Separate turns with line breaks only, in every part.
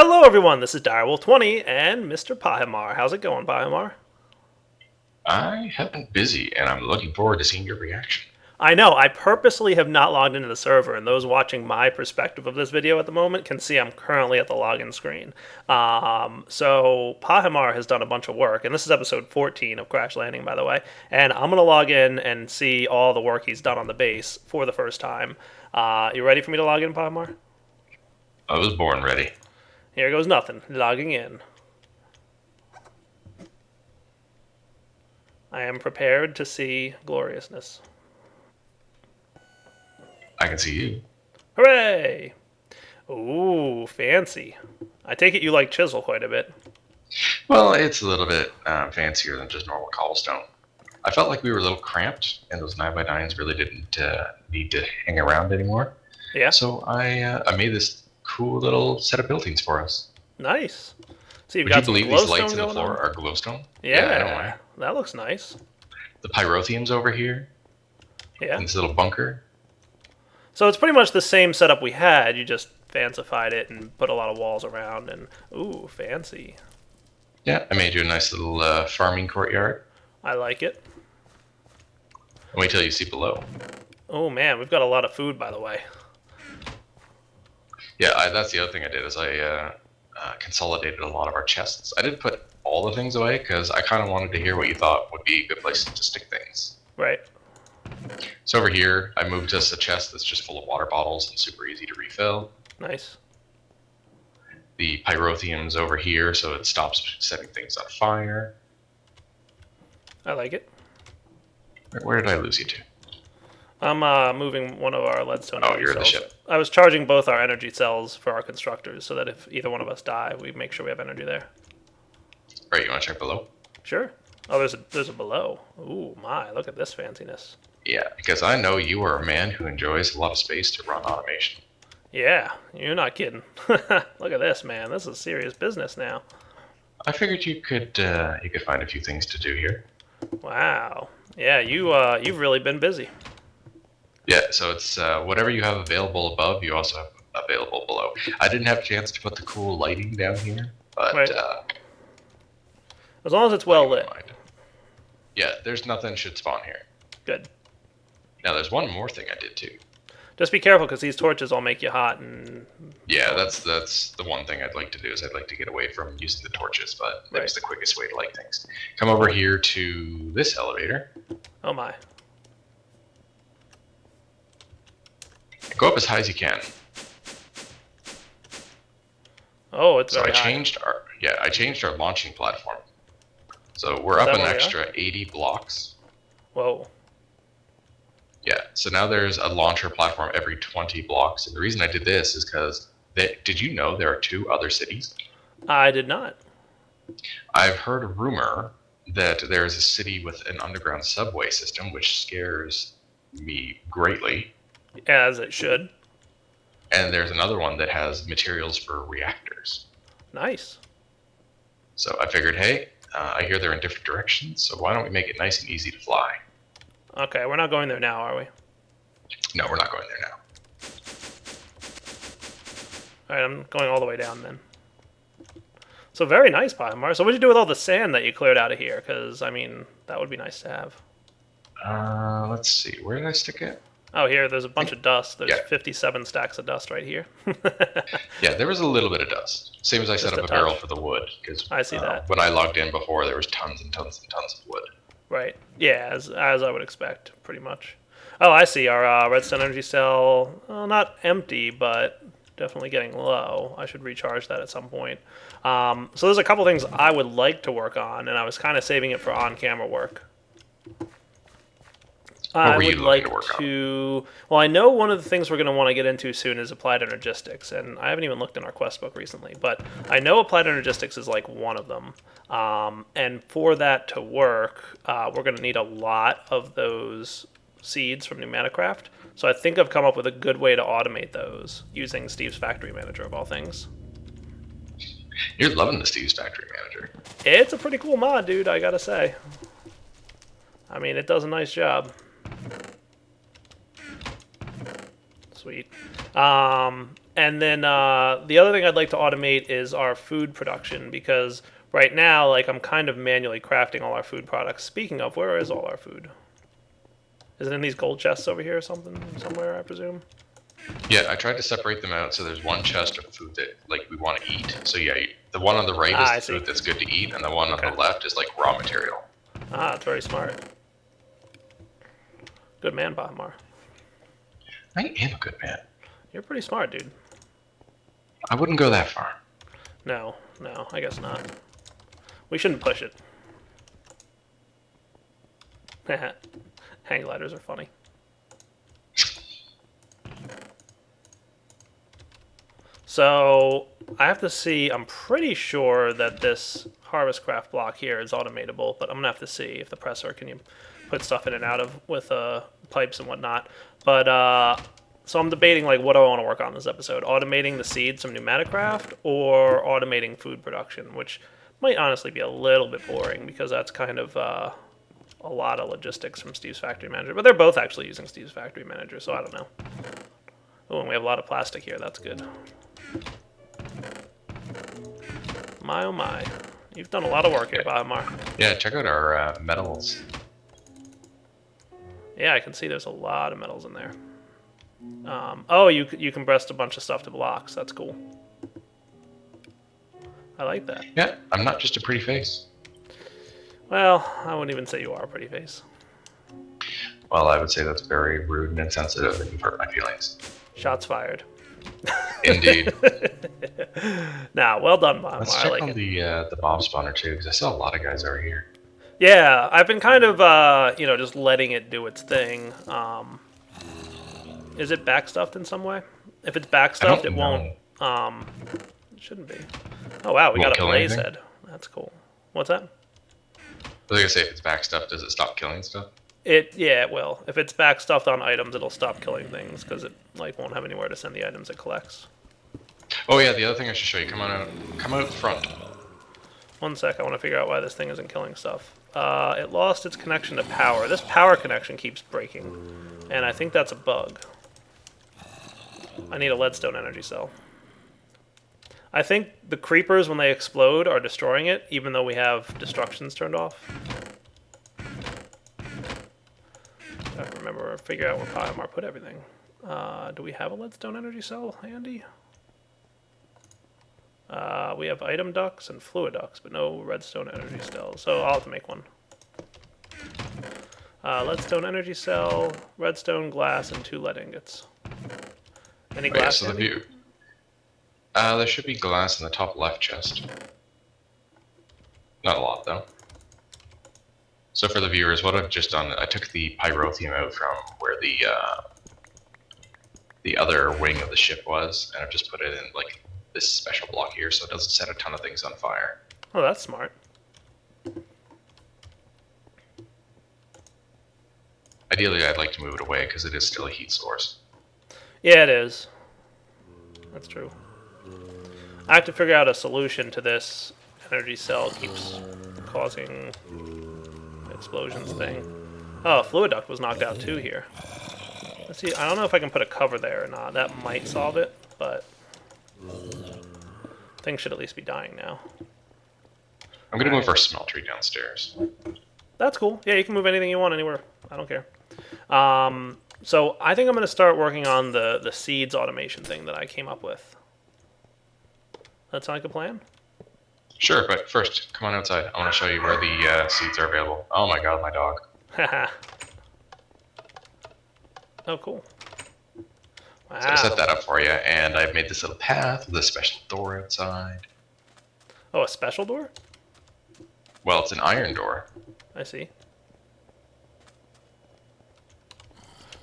Hello, everyone. This is Direwolf20 and Mr. Pahimar. How's it going, Pahimar?
I have been busy, and I'm looking forward to seeing your reaction.
I know, I purposely have not logged into the server, and those watching my perspective of this video at the moment can see I'm currently at the login screen. So Pahimar has done a bunch of work, and this is episode 14 of Crash Landing, by the way, and I'm going to log in and see all the work he's done on the base for the first time. You ready for me to log in, Pahimar?
I was born ready.
Here goes nothing. Logging in. I am prepared to see gloriousness.
I can see you.
Hooray! Ooh, fancy. I take it you like chisel quite a bit.
Well, it's a little bit fancier than just normal cobblestone. I felt like we were a little cramped, and those 9x9s really didn't need to hang around anymore.
Yeah,
So I made this cool little set of buildings for us.
nice. So you've
Would you
got some
believe these lights
glowstone
in the
going on?
floor are glowstone? Yeah, I know
Yeah,
why.
that looks nice.
The pyrotheum's over here
Yeah.
in this little bunker.
So it's pretty much the same setup we had. You just fancified it and put a lot of walls around and ooh, fancy.
Yeah, I made you a nice little farming courtyard.
I like it.
Wait till you see below.
Oh man, we've got a lot of food, by the way.
Yeah, that's the other thing I did is I consolidated a lot of our chests. I didn't put all the things away because I kind of wanted to hear what you thought would be a good place to stick things.
Right.
So over here, I moved us a chest that's just full of water bottles and super easy to refill.
Nice.
The pyrotheum's over here, so it stops setting things on fire.
I like it.
Where did I lose you to?
I'm moving one of our leadstone
Oh,
energy
you're in the
cells.
ship.
I was charging both our energy cells for our constructors so that if either one of us die, we make sure we have energy there.
Right, you want to check below?
Sure. Oh, there's a below. Ooh, my, look at this fanciness.
Yeah, because I know you are a man who enjoys a lot of space to run automation.
Yeah, you're not kidding. Look at this, man. This is serious business now.
I figured you could find a few things to do here.
Wow. Yeah, you've really been busy.
Yeah, so it's whatever you have available above, you also have available below. I didn't have a chance to put the cool lighting down here, but
Right. As long as it's well lit.
mind. Yeah, there's nothing should spawn here.
Good.
Now, there's one more thing I did too.
Just be careful because these torches all make you hot and.
Yeah, that's the one thing I'd like to do is I'd like to get away from using the torches, but
Right.
it's the quickest way to light things. Come over here to this elevator.
Oh my.
Go up as high as you can.
Oh, it's
So
very
I
high.
changed our launching platform. So we're
Is
up
that
an
where we are?
extra 80 blocks.
Whoa.
Yeah, so now there's a launcher platform every 20 blocks. And the reason I did this is because, did you know there are 2 other cities?
I did not.
I've heard a rumor that there is a city with an underground subway system, which scares me greatly.
As it should.
And there's another one that has materials for reactors.
Nice.
So I figured, hey, I hear they're in different directions, so why don't we make it nice and easy to fly?
Okay, we're not going there now, are we?
No, we're not going there now.
Alright, I'm going all the way down then. So very nice, Pahimar. So what'd you do with all the sand that you cleared out of here? Because, I mean, that would be nice to have.
Let's see, where did I stick it?
Oh, here, there's a bunch of dust. There's
Yeah.
57 stacks of dust right here.
Yeah, there was a little bit of dust. Same as I set
Just
up
a
a barrel
touch.
for the wood, because
I see that.
when I logged in before, there was tons and tons and tons of wood.
Right. Yeah, as I would expect, pretty much. Oh, I see. Our redstone energy cell, well, not empty, but definitely getting low. I should recharge that at some point. So there's a couple things I would like to work on, and I was kind of saving it for on-camera work. I
were you
would
looking
like
to work on?
to. Well, I know one of the things we're going to want to get into soon is applied energistics, and I haven't even looked in our quest book recently, but I know applied energistics is like one of them. And for that to work, we're going to need a lot of those seeds from Pneumaticraft. So I think I've come up with a good way to automate those using Steve's Factory Manager of all things.
You're loving the Steve's Factory Manager.
It's a pretty cool mod, dude, I gotta say. I mean, it does a nice job. Sweet. And then the other thing I'd like to automate is our food production because right now, like I'm kind of manually crafting all our food products. Speaking of, where is all our food? Is it in these gold chests over here or something? Somewhere, I presume?
Yeah, I tried to separate them out so there's one chest of food that like we want to eat. So yeah, the one on the right is
Ah, I
the
see.
food that's good to eat, and the one on
Okay.
the left is like raw material.
Ah, that's very smart. Good man, Bahmar.
I am a good man.
You're pretty smart, dude.
I wouldn't go that far.
No, no, I guess not. We shouldn't push it. Hang gliders are funny. So I have to see. I'm pretty sure that this harvest craft block here is automatable, but I'm gonna have to see if the presser can you put stuff in and out of with pipes and whatnot. But so I'm debating like what do I want to work on this episode: automating the seeds from pneumatic craft or automating food production, which might honestly be a little bit boring because that's kind of a lot of logistics from Steve's Factory Manager. But they're both actually using Steve's Factory Manager, so I don't know. Oh, and we have a lot of plastic here. That's good. My oh my. You've done a lot of work here, Bahmar.
Yeah, check out our metals.
Yeah, I can see there's a lot of metals in there. Oh, you compressed a bunch of stuff to blocks. That's cool. I like that.
Yeah, I'm not just a pretty face.
Well, I wouldn't even say you are a pretty face.
Well, I would say that's very rude and insensitive, and you've hurt my feelings.
Shots fired.
Indeed.
Nah, well done, Bahmar.
Let's
I
check
like
on
it.
the bomb spawner too, because I saw a lot of guys over here.
Yeah, I've been kind of, just letting it do its thing. Is it backstuffed in some way? If it's backstuffed, it won't. It shouldn't be. Oh wow, we got a blaze head. That's cool. What's that?
I was gonna say, if it's back stuff, does it stop killing stuff?
Yeah, it will. If it's backstuffed on items, it'll stop killing things because it like won't have anywhere to send the items it collects.
Oh yeah, the other thing I should show you. Come out front.
One sec, I want to figure out why this thing isn't killing stuff. It lost its connection to power. This power connection keeps breaking, and I think that's a bug. I need a leadstone energy cell. I think the creepers, when they explode, are destroying it, even though we have destructions turned off. I have to remember or figure out where Pyomar put everything. Do we have a leadstone energy cell handy? We have item ducts and fluid ducts, but no redstone energy cells, so I'll have to make one. Leadstone energy cell, redstone, glass, and 2 lead ingots. Any glass?
So the view. There should be glass in the top left chest. Not a lot though. So for the viewers, what I've just done, I took the pyrotheum out from where the other wing of the ship was, and I've just put it in like this special block here, so it doesn't set a ton of things on fire.
Oh, that's smart.
Ideally, I'd like to move it away because it is still a heat source.
Yeah, it is. That's true. I have to figure out a solution to this energy cell keeps causing explosions thing. Oh, fluid duct was knocked out too here. Let's see, I don't know if I can put a cover there or not. That might solve it, but things should at least be dying now.
I'm going to move our smeltery downstairs.
That's cool. Yeah, you can move anything you want anywhere. I don't care. So I think I'm going to start working on the seeds automation thing that I came up with. That sound like a plan?
Sure, but first, come on outside. I want to show you where the seeds are available. Oh my god, my dog.
Haha. Oh, cool. Wow.
So I set that up for you, and I've made this little path with a special door outside.
Oh, a special door?
Well, it's an iron door.
I see.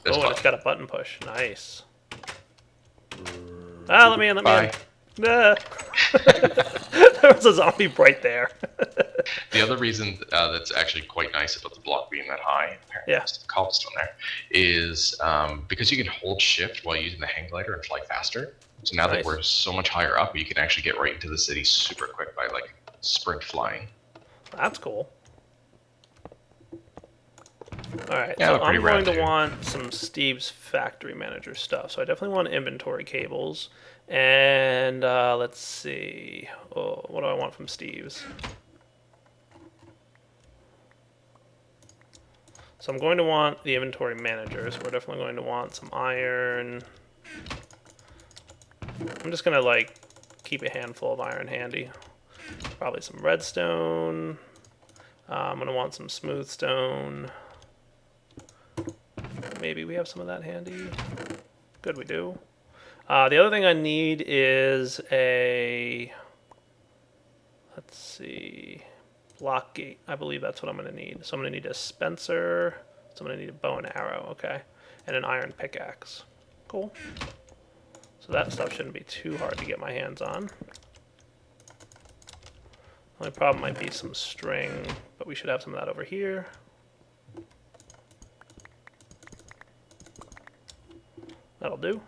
This
Oh, and
button.
it's got a button push. Nice. Ah, let me in, let me
Bye.
in. Ah. There was a zombie right there.
The other reason that's actually quite nice about the block being that high, apparently
Yeah.
there's the cobblestone there, is because you can hold shift while using the hang glider and fly faster. So now
Nice.
that we're so much higher up, you can actually get right into the city super quick by like sprint flying.
That's cool. Alright,
Yeah,
so
we're pretty
I'm going to
rad, too.
want some Steve's Factory Manager stuff. So I definitely want inventory cables. And let's see. Oh, what do I want from Steve's? So I'm going to want the inventory manager. So we're definitely going to want some iron. I'm just gonna like keep a handful of iron handy. Probably some redstone. I'm gonna want some smooth stone. Maybe we have some of that handy. Good, we do. The other thing I need is a, let's see, block gate. I believe that's what I'm going to need. So I'm going to need a Spencer. So I'm going to need a bow and arrow, okay, and an iron pickaxe. Cool. So that stuff shouldn't be too hard to get my hands on. Only problem might be some string, but we should have some of that over here. That'll do. Do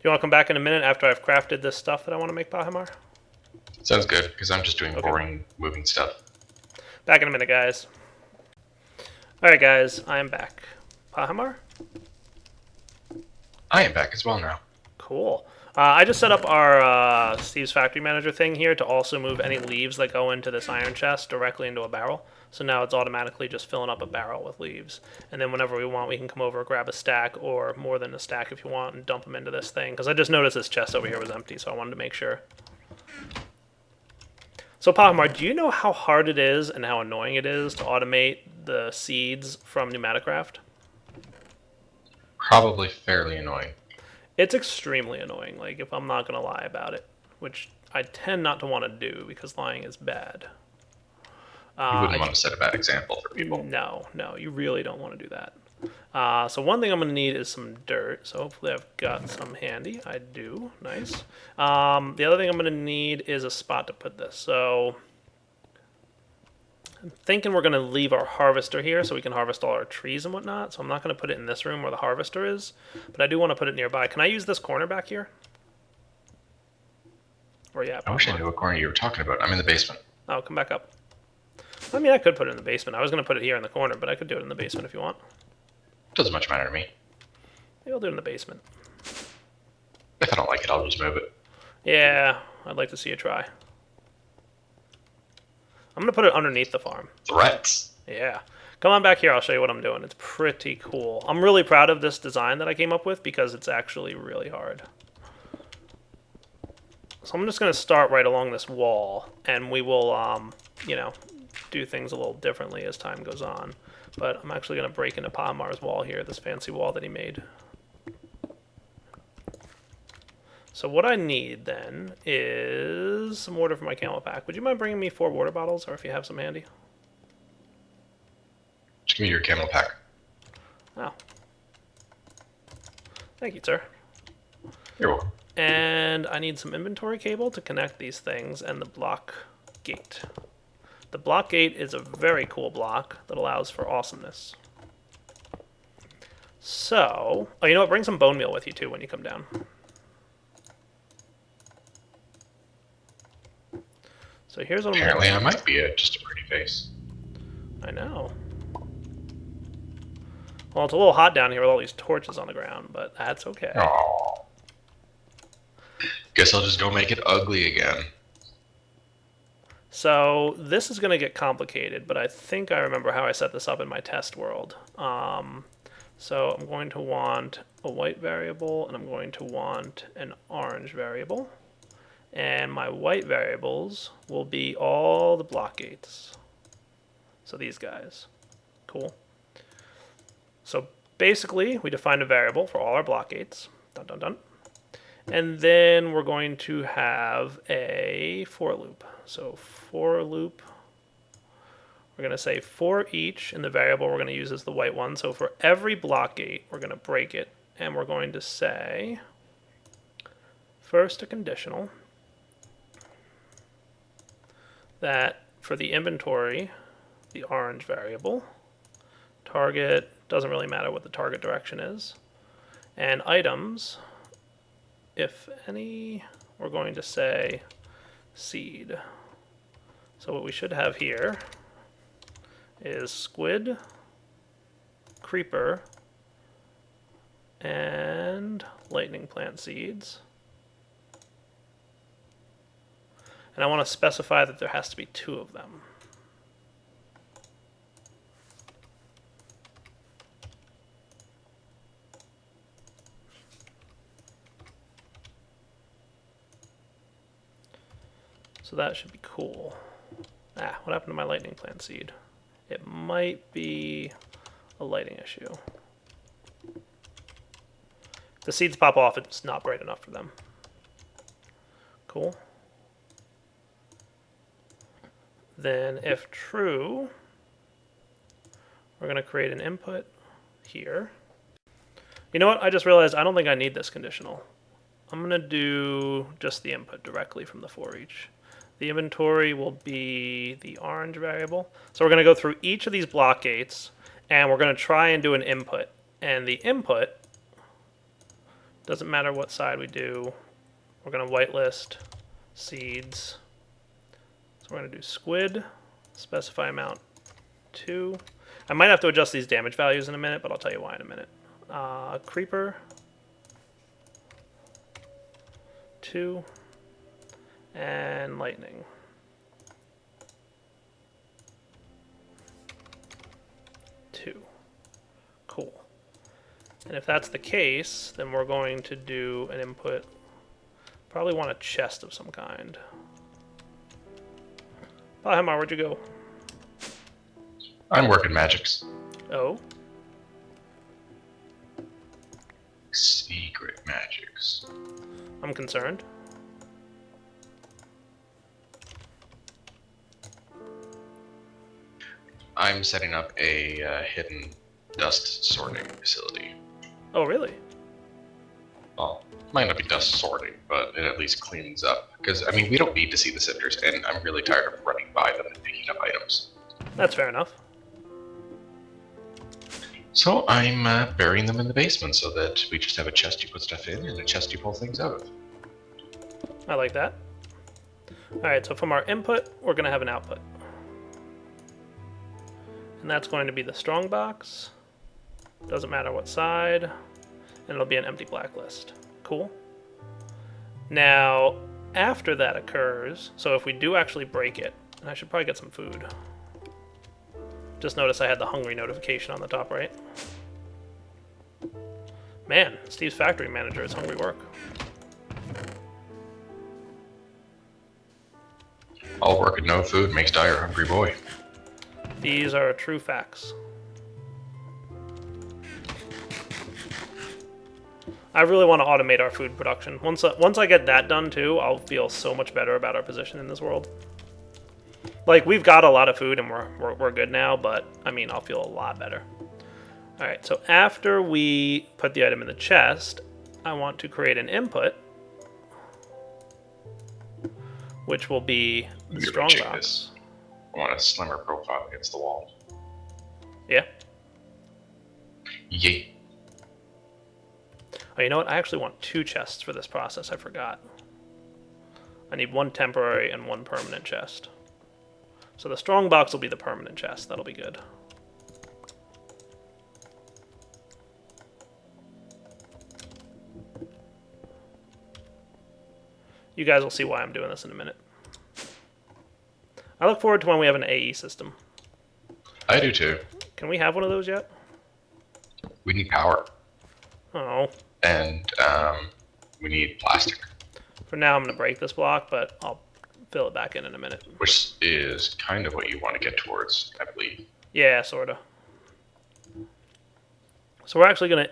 you want to come back in a minute after I've crafted this stuff that I want to make, Pahimar?
Sounds good, because I'm just doing boring moving stuff.
Back in a minute, guys. Alright, guys, I am back. Pahimar?
I am back as well now.
Cool. I just set up our Steve's Factory Manager thing here to also move any leaves that go into this iron chest directly into a barrel. So now it's automatically just filling up a barrel with leaves. And then whenever we want, we can come over, grab a stack, or more than a stack if you want, and dump them into this thing. Because I just noticed this chest over here was empty, so I wanted to make sure. So Pahimar, do you know how hard it is and how annoying it is to automate the seeds from Pneumaticraft?
Probably fairly annoying.
It's extremely annoying, like, if I'm not going to lie about it, which I tend not to want to do because lying is bad.
You wouldn't want to set a bad example for people.
No, you really don't want to do that. So one thing I'm going to need is some dirt, so hopefully I've got some handy. I do. Nice. The other thing I'm going to need is a spot to put this. So I'm thinking we're going to leave our harvester here so we can harvest all our trees and whatnot. So I'm not going to put it in this room where the harvester is, but I do want to put it nearby. Can I use this corner back here? Or yeah.
I wish I knew what corner you were talking about. I'm in the basement.
Oh, come back up. I mean, I could put it in the basement. I was going to put it here in the corner, but I could do it in the basement if you want.
Doesn't much matter to me.
Maybe I'll do it in the basement.
If I don't like it, I'll just move it.
Yeah, I'd like to see you try. I'm going to put it underneath the farm.
Threats.
Yeah. Come on back here. I'll show you what I'm doing. It's pretty cool. I'm really proud of this design that I came up with because it's actually really hard. So I'm just going to start right along this wall, and we will, do things a little differently as time goes on. But I'm actually going to break into Pahimar's wall here, this fancy wall that he made. So what I need then is some water for my camel pack. Would you mind bringing me 4 water bottles, or if you have some handy?
Just give me your camel pack.
Oh. Thank you, sir.
You're welcome.
And I need some inventory cable to connect these things and the block gate. The block gate is a very cool block that allows for awesomeness. So, oh, you know what? Bring some bone meal with you too when you come down. So here's what
Apparently I might be just a pretty face.
I know. Well, it's a little hot down here with all these torches on the ground, but that's okay.
Aww. Guess I'll just go make it ugly again.
So this is going to get complicated, but I think I remember how I set this up in my test world. So I'm going to want a white variable, and I'm going to want an orange variable. And my white variables will be all the block gates. So these guys. Cool. So basically, we defined a variable for all our block gates. Dun, dun, dun. And then we're going to have a for loop. So for loop, we're going to say for each, and the variable we're going to use is the white one. So for every block gate, we're going to break it, and we're going to say first a conditional that for the inventory, the orange variable, target, doesn't really matter what the target direction is, and items, if any, we're going to say seed. So what we should have here is squid, creeper, and lightning plant seeds. And I want to specify that there has to be 2 of them. So that should be cool. Ah, what happened to my lightning plant seed? It might be a lighting issue. If the seeds pop off, it's not bright enough for them. Cool. Then if true, we're going to create an input here. You know what? I just realized I don't think I need this conditional. I'm going to do just the input directly from the for each. The inventory will be the orange variable. So we're going to go through each of these block gates, and we're going to try and do an input. And the input, doesn't matter what side we do, we're going to whitelist seeds. So we're going to do squid, specify amount 2. I might have to adjust these damage values in a minute, but I'll tell you why in a minute. Creeper 2 and lightning 2. Cool. And if that's the case, then we're going to do an input. Probably want a chest of some kind. Bahama, where'd you go?
I'm working magics.
Oh?
Secret magics.
I'm concerned.
I'm setting up a hidden dust sorting facility.
Oh, really?
Well, might not be dust sorting, but it at least cleans up. Because, I mean, we don't need to see the cinders, and I'm really tired of running by them and picking up items.
That's fair enough.
So I'm burying them in the basement so that we just have a chest you put stuff in and a chest you pull things out of.
I like that. Alright, so from our input, we're going to have an output. And that's going to be the strong box. Doesn't matter what side. And it'll be an empty blacklist. Cool. Now, after that occurs, so if we do actually break it, and I should probably get some food. Just notice I had the hungry notification on the top right. Man, Steve's factory manager is hungry work.
All work and no food makes Dyer a hungry boy.
These are true facts. I really want to automate our food production. Once I get that done too, I'll feel so much better about our position in this world. Like, we've got a lot of food and we're good now, but, I mean, I'll feel a lot better. Alright, so after we put the item in the chest, I want to create an input, which will be the strong box.
I want a slimmer profile against the wall.
Yeah?
Yay.
Oh, you know what? I actually want 2 chests for this process. I forgot. I need 1 temporary and 1 permanent chest. So the strong box will be the permanent chest. That'll be good. You guys will see why I'm doing this in a minute. I look forward to when we have an AE system.
I do too.
Can we have one of those yet?
We need power.
Oh.
And we need plastic.
For now, I'm going to break this block, but I'll fill it back in a minute.
Which is kind of what you want to get towards, I believe.
Yeah, sort of. So we're actually going to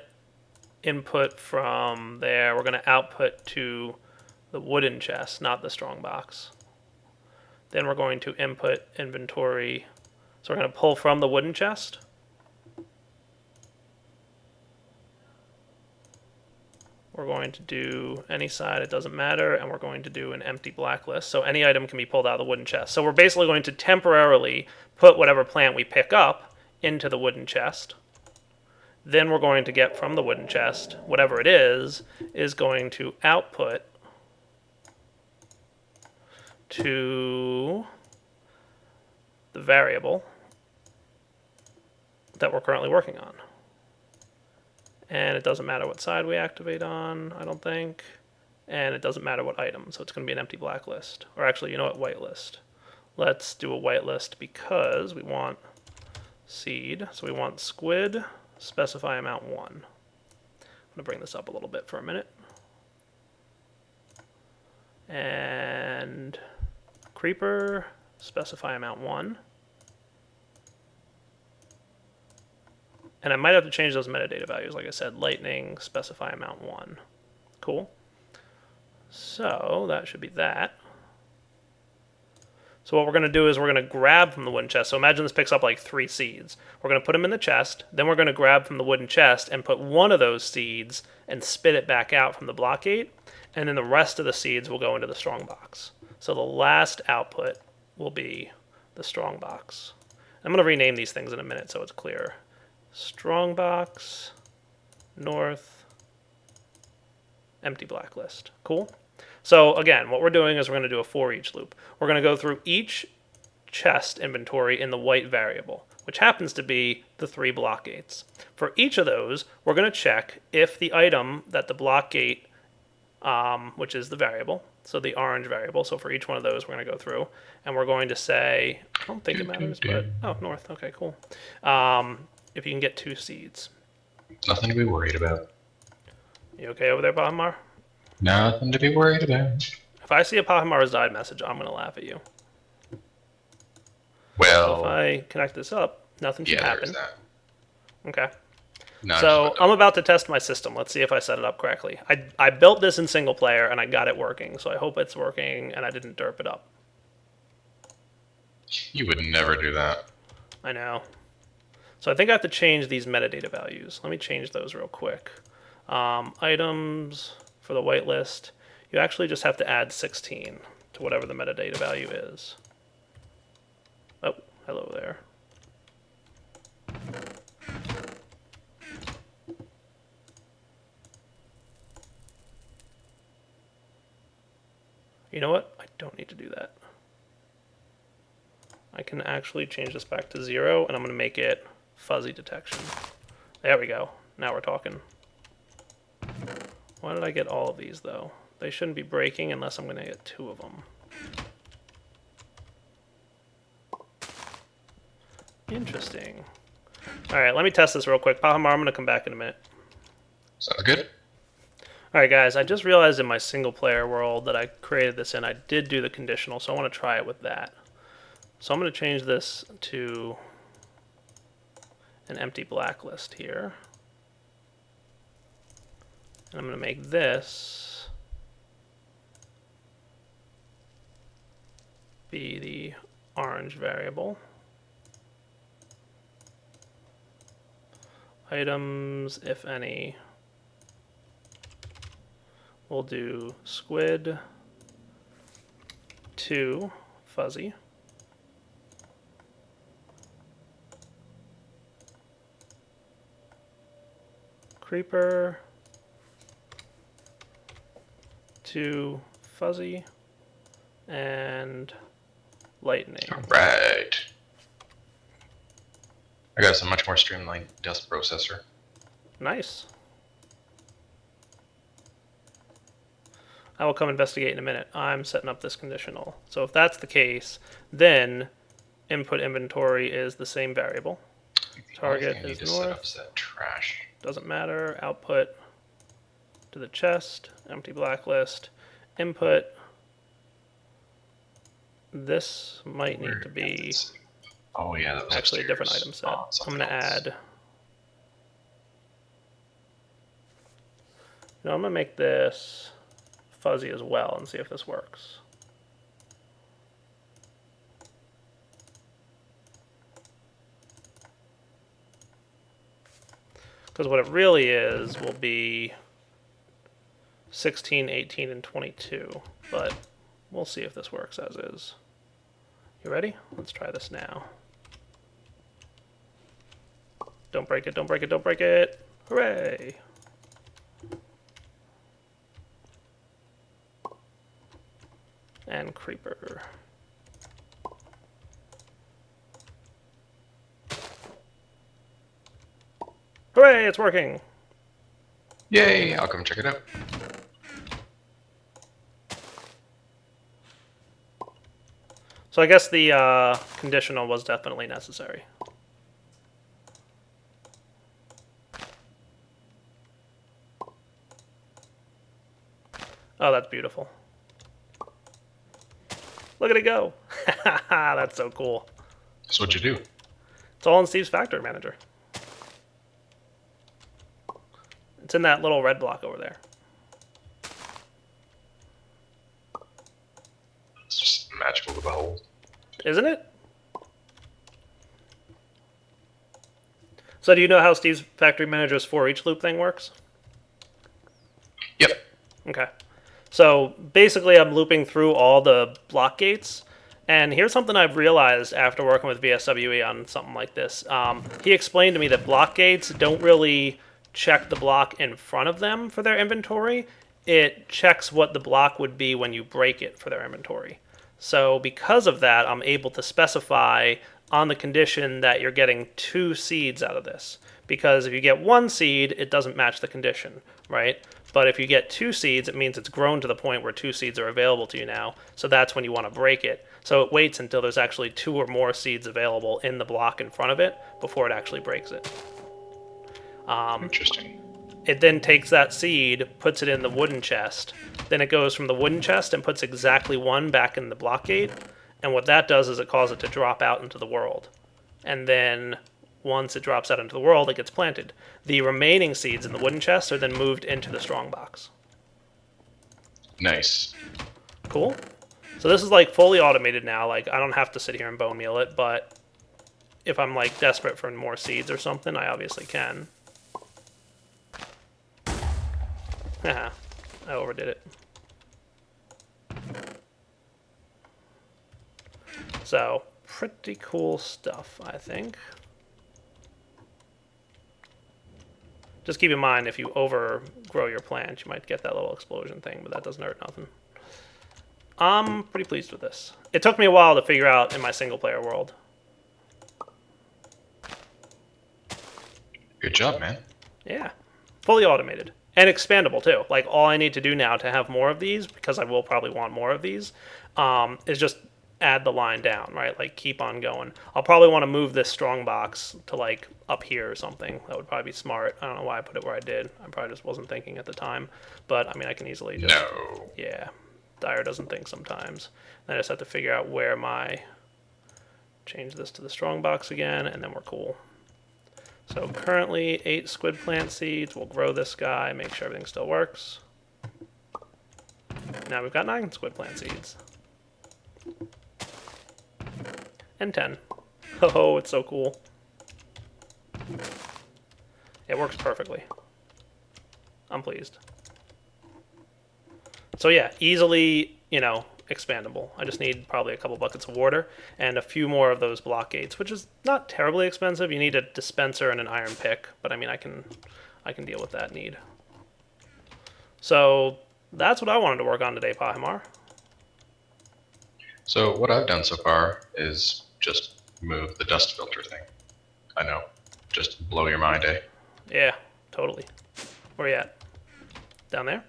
input from there. We're going to output to the wooden chest, not the strong box. Then we're going to input inventory. So we're going to pull from the wooden chest. We're going to do any side, it doesn't matter, and we're going to do an empty blacklist. So any item can be pulled out of the wooden chest. So we're basically going to temporarily put whatever plant we pick up into the wooden chest. Then we're going to get from the wooden chest, whatever it is going to output to the variable that we're currently working on. And it doesn't matter what side we activate on, I don't think. And it doesn't matter what item, so it's going to be an empty black list. Or actually, you know what, white list. Let's do a white list because we want seed. So we want squid, specify amount 1. I'm going to bring this up a little bit for a minute. And creeper, specify amount 1. And I might have to change those metadata values. Like I said, lightning, specify amount 1. Cool. So that should be that. So what we're going to do is we're going to grab from the wooden chest. So imagine this picks up like 3 seeds. We're going to put them in the chest. Then we're going to grab from the wooden chest and put one of those seeds and spit it back out from the block gate. And then the rest of the seeds will go into the strong box. So the last output will be the strong box. I'm going to rename these things in a minute so it's clear. Strong box, north, empty blacklist. Cool? So again, what we're doing is we're going to do a for each loop. We're going to go through each chest inventory in the white variable, which happens to be the 3 block gates. For each of those, we're going to check if the item that the block gate, which is the variable, so the orange variable, so for each one of those we're going to go through, and we're going to say, I don't think it matters, but, oh, north, okay, cool. If you can get 2 seeds.
Nothing to be worried about.
You okay over there, Pahimar?
Nothing to be worried about.
If I see a Pahimar has died message, I'm going to laugh at you.
Well,
So if I connect this up, nothing should happen.
That.
Okay.
No,
so I'm about to test my system. Let's see if I set it up correctly. I built this in single player and I got it working, so I hope it's working and I didn't derp it up.
You would never do that.
I know. So I think I have to change these metadata values. Let me change those real quick. Items for the whitelist, you actually just have to add 16 to whatever the metadata value is. Oh, hello there. You know what? I don't need to do that. I can actually change this back to 0, and I'm going to make it fuzzy detection. There we go. Now we're talking. Why did I get all of these, though? They shouldn't be breaking unless I'm going to get 2 of them. Interesting. Alright, let me test this real quick. Pahimar, I'm going to come back in a minute.
Sounds good.
Alright guys, I just realized in my single player world that I created this in, I did do the conditional, so I want to try it with that. So I'm going to change this to an empty blacklist here. And I'm going to make this be the orange variable. Items, if any, we'll do squid 2 fuzzy. Creeper 2 fuzzy, and lightning.
All right. I got a much more streamlined dust processor.
Nice. I will come investigate in a minute. I'm setting up this conditional. So if that's the case, then input inventory is the same variable. Target is north.
Set up is that trash.
Doesn't matter. Output to the chest. Empty blacklist. Input. This might need to be
oh yeah, that was
actually
upstairs.
a different item set. I'm going to add. No, I'm going to make this fuzzy as well and see if this works. Because what it really is will be 16, 18, and 22. But we'll see if this works as is. You ready? Let's try this now. Don't break it, don't break it, don't break it. Hooray! And creeper. Hooray, it's working!
Yay! I'll come check it out.
So I guess the conditional was definitely necessary. Oh, that's beautiful. Look at it go. That's so cool.
That's what you do.
It's all in Steve's Factory Manager. It's in that little red block over there.
It's just magical to behold.
Isn't it? So do you know how Steve's Factory Manager's for each loop thing works?
Yep.
Okay. So basically I'm looping through all the block gates. And here's something I've realized after working with VSWE on something like this. He explained to me that block gates don't really check the block in front of them for their inventory. It checks what the block would be when you break it for their inventory. So because of that, I'm able to specify on the condition that you're getting 2 seeds out of this. Because if you get 1 seed, it doesn't match the condition, right? But if you get 2 seeds, it means it's grown to the point where 2 seeds are available to you now. So that's when you want to break it. So it waits until there's actually 2 or more seeds available in the block in front of it before it actually breaks it.
Interesting.
It then takes that seed, puts it in the wooden chest. Then it goes from the wooden chest and puts exactly 1 back in the block gate. And what that does is it causes it to drop out into the world. And then once it drops out into the world, it gets planted. The remaining seeds in the wooden chest are then moved into the strongbox.
Nice.
Cool. So this is like fully automated now. Like I don't have to sit here and bone meal it, but if I'm like desperate for more seeds or something, I obviously can. Haha, I overdid it. So, pretty cool stuff, I think. Just keep in mind, if you overgrow your plant, you might get that little explosion thing, but that doesn't hurt nothing. I'm pretty pleased with this. It took me a while to figure out in my single-player world.
Good job, man.
Yeah, fully automated. And expandable, too. Like, all I need to do now to have more of these, because I will probably want more of these, is just add the line down, right? Like, keep on going. I'll probably want to move this strong box to, like, up here or something. That would probably be smart. I don't know why I put it where I did. I probably just wasn't thinking at the time. But, I mean, I can easily just...
No.
Yeah. Dyer doesn't think sometimes. Then I just have to figure out where my... Change this to the strong box again, and then we're cool. So currently 8 squid plant seeds. We'll grow this guy, make sure everything still works. Now we've got 9 squid plant seeds. And 10. Oh, it's so cool. It works perfectly. I'm pleased. So yeah, easily, expandable. I just need probably a couple buckets of water and a few more of those block gates, which is not terribly expensive. You need a dispenser and an iron pick, but I mean, I can deal with that need. So that's what I wanted to work on today, Pahimar.
So what I've done so far is just move the dust filter thing. I know, just blow your mind, eh?
Yeah, totally. Where you at? Down there?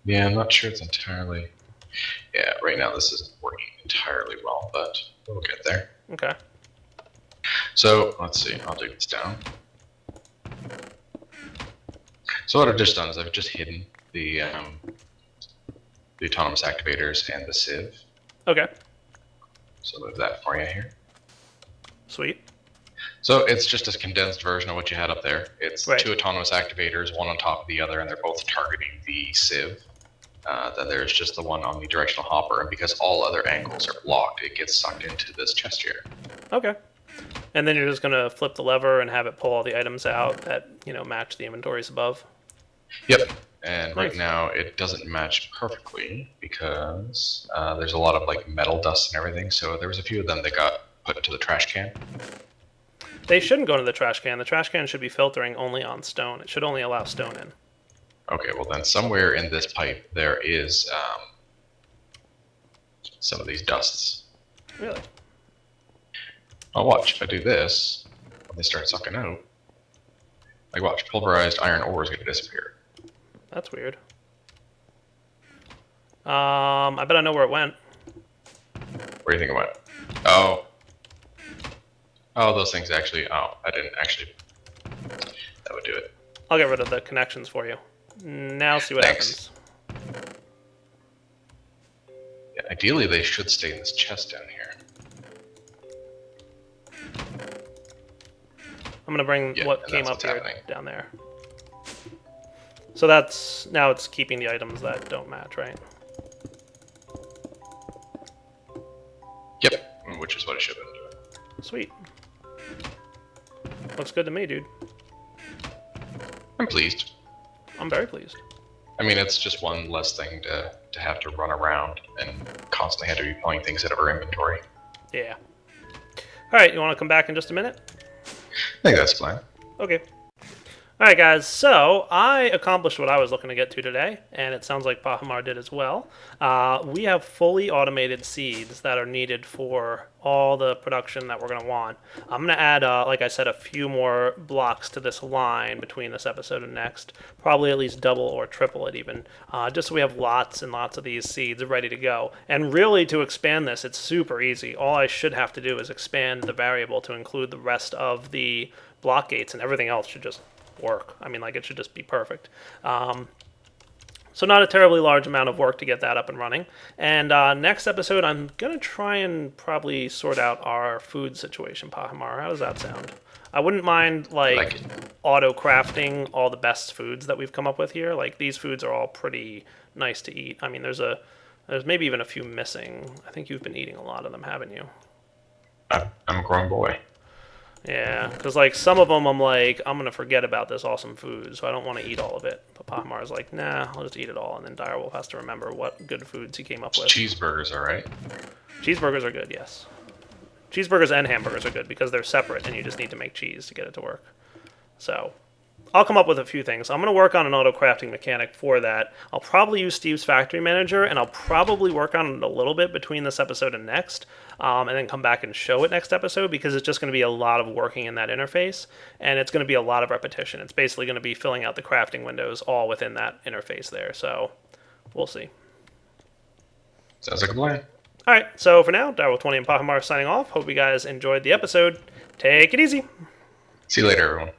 Yeah, I'm not sure it's entirely... Yeah, right now this isn't working entirely well, but we'll get there.
Okay.
So, let's see, I'll dig this down. So what I've just done is I've just hidden the autonomous activators and the sieve.
Okay.
So move that for you here.
Sweet.
So it's just a condensed version of what you had up there. It's
right.
2 autonomous activators, one on top of the other, and they're both targeting the sieve. Then there's just the one omnidirectional hopper, and because all other angles are blocked, it gets sucked into this chest here.
Okay. And then you're just going to flip the lever and have it pull all the items out that, match the inventories above?
Yep. And right now it doesn't match perfectly because there's a lot of like metal dust and everything, so there was a few of them that got put into the trash can.
They shouldn't go into the trash can. The trash can should be filtering only on stone. It should only allow stone in.
Okay, well then somewhere in this pipe there is some of these dusts.
Really?
Oh, watch. If I do this, when they start sucking out, like watch, pulverized iron ore is going to disappear.
That's weird. I bet I know where it went.
Where do you think it went? Oh. Oh, those things actually... Oh, I didn't actually... That would do it.
I'll get rid of the connections for you. Now see what
Thanks.
happens.
Yeah, ideally, they should stay in this chest down here.
I'm gonna bring what came up here
happening.
down there. So that's... Now it's keeping the items that don't match, right?
Yep, which is what it should have been doing.
Sweet. Looks good to me, dude.
I'm pleased.
I'm very pleased.
I mean, it's just one less thing to have to run around and constantly have to be pulling things out of our inventory.
Yeah. Alright, you want to come back in just a minute?
I think that's fine.
Okay. Alright guys, so I accomplished what I was looking to get to today, and it sounds like Bahamar did as well. We have fully automated seeds that are needed for all the production that we're going to want. I'm going to add, like I said, a few more blocks to this line between this episode and next. Probably at least double or triple it even, just so we have lots and lots of these seeds ready to go. And really, to expand this, it's super easy. All I should have to do is expand the variable to include the rest of the block gates, and everything else should just work. I mean, like, it should just be perfect. So not a terribly large amount of work to get that up and running. And next episode, I'm going to try and probably sort out our food situation, Pahamar. How does that sound? I wouldn't mind, like auto-crafting all the best foods that we've come up with here. Like, these foods are all pretty nice to eat. I mean, there's maybe even a few missing. I think you've been eating a lot of them, haven't you?
I'm a grown boy.
Yeah, because like some of them I'm like, I'm going to forget about this awesome food, so I don't want to eat all of it. But Pahamar's like, nah, I'll just eat it all. And then Direwolf has to remember what good foods he came up with.
Cheeseburgers, all right?
Cheeseburgers are good, yes. Cheeseburgers and hamburgers are good because they're separate and you just need to make cheese to get it to work. So I'll come up with a few things. I'm going to work on an auto-crafting mechanic for that. I'll probably use Steve's Factory Manager, and I'll probably work on it a little bit between this episode and next, and then come back and show it next episode, because it's just going to be a lot of working in that interface, and it's going to be a lot of repetition. It's basically going to be filling out the crafting windows all within that interface there, so we'll see.
Sounds like a plan.
All right, so for now, Direwolf20 and Pahamar signing off. Hope you guys enjoyed the episode. Take it easy.
See you later, everyone.